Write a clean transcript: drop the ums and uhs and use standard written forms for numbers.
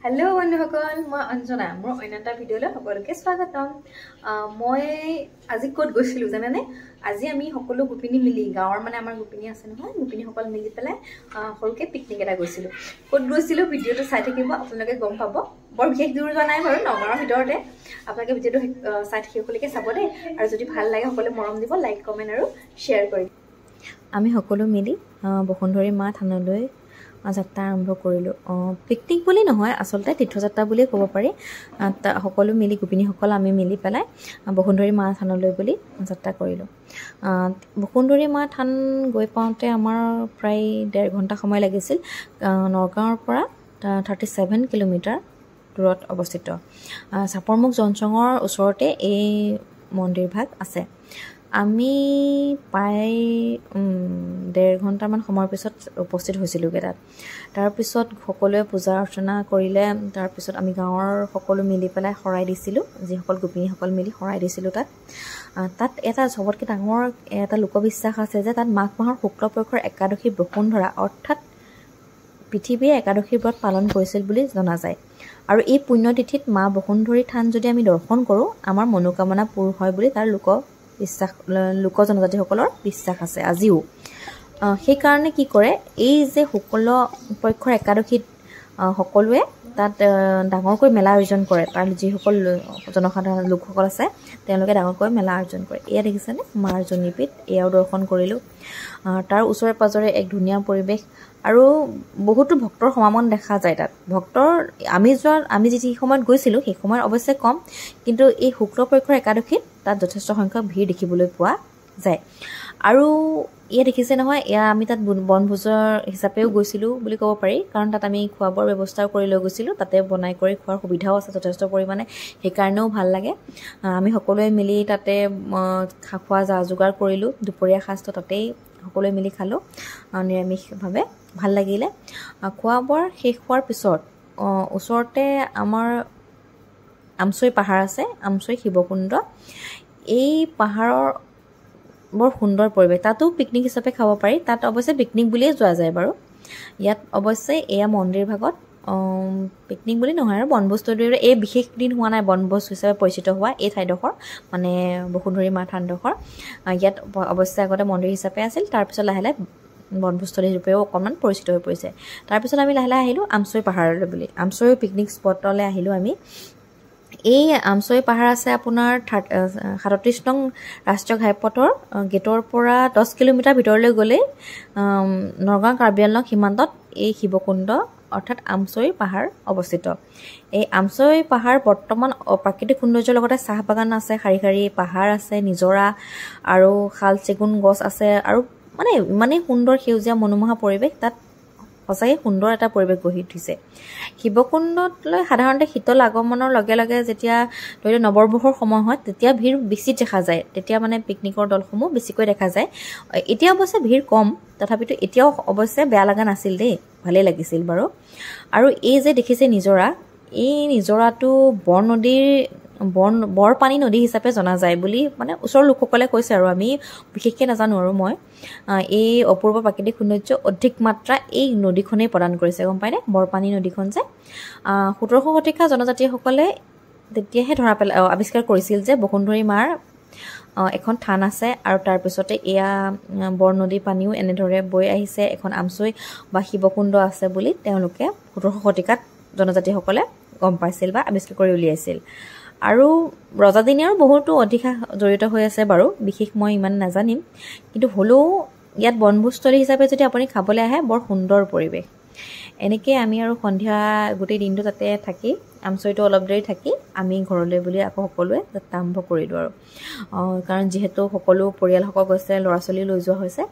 hello बंधुসকল মই অঞ্জনা মোৰ অন্যটা ভিডিঅলৈ সকলোকে স্বাগতম মই আজি ক'ত গৈছিলো জানেনে আজি আমি সকলো গোপিনী মিলি গাঁৱৰ মানে আমাৰ গোপিনী আছে নহয় গোপিনী সকল মিলি পেলাই সৰুকে পিকনিক এটা গৈছিলো ক'ত গৈছিলো ভিডিঅটো চাই থাকিব আপোনালোকে গম পাব বৰ বিশেষ দূৰ যোৱা নাই বাৰু নগৰৰ ভিতৰতে আপোনালোকে ভিডিঅটো চাই থাকিবলৈকে চাব দেই আৰু যদি ভাল লাগে সকলোৱে মৰম দিব লাইক কমেন্ট আৰু শেয়াৰ কৰি আমি সকলো মিলি বসুন্ধৰী মা থানলৈ যাত্ৰা আৰম্ভ কৰিলো পিকনিক বুলি নহয় আসলতে তীৰ্থযাত্ৰা বুলি ক'ব পাৰি সকলো মিলি গোপিনীসকল আমি মিলি পেলাই বসুন্ধৰী মা থানলৈ বুলি যাত্ৰা কৰিলো বসুন্ধৰী মা থান গৈ পাওঁতে আমাৰ প্ৰায় 1.5 ঘণ্টা সময় লাগিছিল নৰগাঁৱৰ পৰা 37 কিলোমিটাৰ দূৰত অৱস্থিত চাপৰমুখ জনচঙৰ ওচৰতে এই মন্দিৰ ভাগ আছে আমি প্ৰায় 1.5 ঘণ্টামান সময়ৰ পিছত উপস্থিত হৈছিলোগে তাত তাৰ পিছত সকলোৱে পূজা অৰ্চনা কৰিলে তাৰ পিছত আমি গাঁৱৰ সকলো মিলি পেলাই শৰাই দিছিলো যিসকল গোপিনীসকল মিলি শৰাই দিছিলো তাত এটা সবতকৈ ডাঙৰ এটা লোকবিশ্বাস আছে যে তাত মাঘ মাহৰ শুক্লপক্ষৰ একাদশী বসুন্ধৰা অৰ্থাৎ পৃথিৱীয়ে একাদশীৰ ব্ৰত পালন কৰিছিল বুলি জনা যায় আৰু এই পুণ্যতিথিত মা বসুন্ধৰী থান যদি আমি দৰ্শন কৰোঁ আমাৰ মনোকামনা পূৰ হয় বুলি তাৰ লোক জনজাতিসকলৰ বিশ্বাস আছে আজিও সেই কাৰণে কি কৰে এই যে শুক্ল পক্ষৰ একাদশীত সকলোৱে তাত ডাঙৰকৈ মেলা আয়োজন কৰে তাৰ যিসকল জনসাধাৰণ লোকসকল আছে তেওঁলোকে ডাঙৰকৈ মেলা আয়োজন কৰে এয়া দেখিছেনে মাৰ জনীপীঠ এয়াও দৰ্শন কৰিলোঁ তাৰ ওচৰে পাজৰে এক ধুনীয়া পৰিৱেশ আৰু বহুতো ভক্তৰ সমাগম দেখা যায় তাত ভক্তৰ আমি যি সময়ত গৈছিলোঁ সেই সময়ত অৱশ্যে কম কিন্তু এই শুক্লপক্ষৰ একাদশীত তাত যথেষ্ট সংখ্যক ভিৰ দেখিবলৈ পোৱা যায় আৰু এয়া দেখিছে নহয় এয়া আমি তাত বনভোজৰ হিচাপেও গৈছিলোঁ বুলি ক'ব পাৰি কাৰণ তাত আমি খোৱা বোৱাৰ ব্যৱস্থাও কৰি লৈ গৈছিলোঁ তাতে বনাই কৰি খোৱাৰ সুবিধাও আছে যথেষ্ট পৰিমাণে সেইকাৰণেও ভাল লাগে আমি সকলোৱে মিলি তাতে খোৱা যা যোগাৰ কৰিলোঁ দুপৰীয়া সাঁজটো তাতেই সকলোৱে মিলি খালোঁ নিৰামিষভাৱে ভাল লাগিলে খোৱা বোৱাৰ শেষ হোৱাৰ পিছত ওচৰতে আমাৰ আমচৈ পাহাৰ আছে আমচৈ শিৱকুণ্ড এই পাহাৰৰ বৰ সুন্দৰ পৰিৱেশ তাতো পিকনিক হিচাপে খাব পাৰি তাত অৱশ্যে পিকনিক বুলিয়ে যোৱা যায় বাৰু ইয়াত অৱশ্যে এয়া মন্দিৰ ভাগত পিকনিক বুলি নহয় আৰু বনভোজৰ এই বিশেষ দিন হোৱা নাই বনভোজ হিচাপে পৰিচিত হোৱা এই ঠাইডোখৰ মানে বসুন্ধৰী মা থানডোখৰ ইয়াত অৱশ্যে আগতে মন্দিৰ হিচাপে আছিল তাৰপিছত লাহে লাহে বনভোজস্থলী ৰূপেও অকণমান পৰিচিত হৈ পৰিছে তাৰপিছত আমি লাহে লাহে আহিলোঁ আমচৈ পাহাৰলৈ বুলি আমচৈ পিকনিক স্পটলৈ আহিলোঁ আমি এই আমচৈ পাহাৰ আছে আপোনাৰ 37 নং ৰাষ্ট্ৰীয় ঘাইপথৰ গেটৰ পৰা 10 কিলোমিটাৰ ভিতৰলৈ গ'লে নৰগাঁও কাৰ্বি আংলং সীমান্তত এই শিৱকুণ্ড অৰ্থাৎ আমচৈ পাহাৰ অৱস্থিত এই আমচৈ পাহাৰ বৰ্তমান প্ৰাকৃতিক সৌন্দৰ্যৰ লগতে চাহ বাগান আছে শাৰী শাৰী পাহাৰ আছে নিজৰা আৰু শাল চেগুন গছ আছে আৰু মানে ইমানেই সুন্দৰ সেউজীয়া মনোমোহা পৰিৱেশ তাত সঁচাই সুন্দৰ এটা পৰিৱেশ গঢ়ি উঠিছে শিৱকুণ্ডলৈ সাধাৰণতে শীতল আগমনৰ লগে লগে যেতিয়া ধৰি লওক নৱবৰ্ষৰ সময় হয় তেতিয়া ভিৰ বেছি দেখা যায় তেতিয়া মানে পিকনিকৰ দলসমূহ বেছিকৈ দেখা যায় এতিয়া অৱশ্যে ভিৰ কম তথাপিতো এতিয়াও অৱশ্যে বেয়া লগা নাছিল দেই ভালেই লাগিছিল বাৰু আৰু এই যে দেখিছে নিজৰা এই নিজৰাটো বৰপানী নদী হিচাপে জনা যায় বুলি মানে ওচৰৰ লোকসকলে কৈছে আৰু আমি বিশেষকৈ নাজানো আৰু মই এই অপূৰ্ব প্ৰাকৃতিক সৌন্দৰ্য অধিক মাত্ৰা এই নদীখনেই প্ৰদান কৰিছে গম পায়নে বৰপানী নদীখন যে 17শ শতিকা জনজাতিসকলে তেতিয়াহে আৱিষ্কাৰ কৰিছিল যে বসুন্ধৰী মাৰ এখন থান আছে আৰু তাৰপিছতে এয়া বৰনদী পানীও এনেদৰে বৈ আহিছে এখন আমচৈ বা শিৱকুণ্ড আছে বুলি তেওঁলোকে 17শ শতিকাত জনজাতিসকলে গম পাইছিল বা আৱিষ্কাৰ কৰি উলিয়াইছিল আৰু ৰজাদিনীয়াৰো বহুতো অধিকাৰ জড়িত হৈ আছে বাৰু বিশেষ মই ইমান নাজানিম কিন্তু হ'লেও ইয়াত বনভোজস্থলী হিচাপে যদি আপুনি খাবলৈ আহে বৰ সুন্দৰ পৰিৱেশ এনেকৈ আমি আৰু সন্ধিয়া গোটেই দিনটো তাতে থাকি আমচৈটো অলপ দেৰি থাকি আমি ঘৰলৈ বুলি আকৌ সকলোৱে যাত্ৰা আৰম্ভ কৰিলোঁ আৰু কাৰণ যিহেতু সকলো পৰিয়ালসকল গৈছে ল'ৰা ছোৱালী লৈ যোৱা হৈছে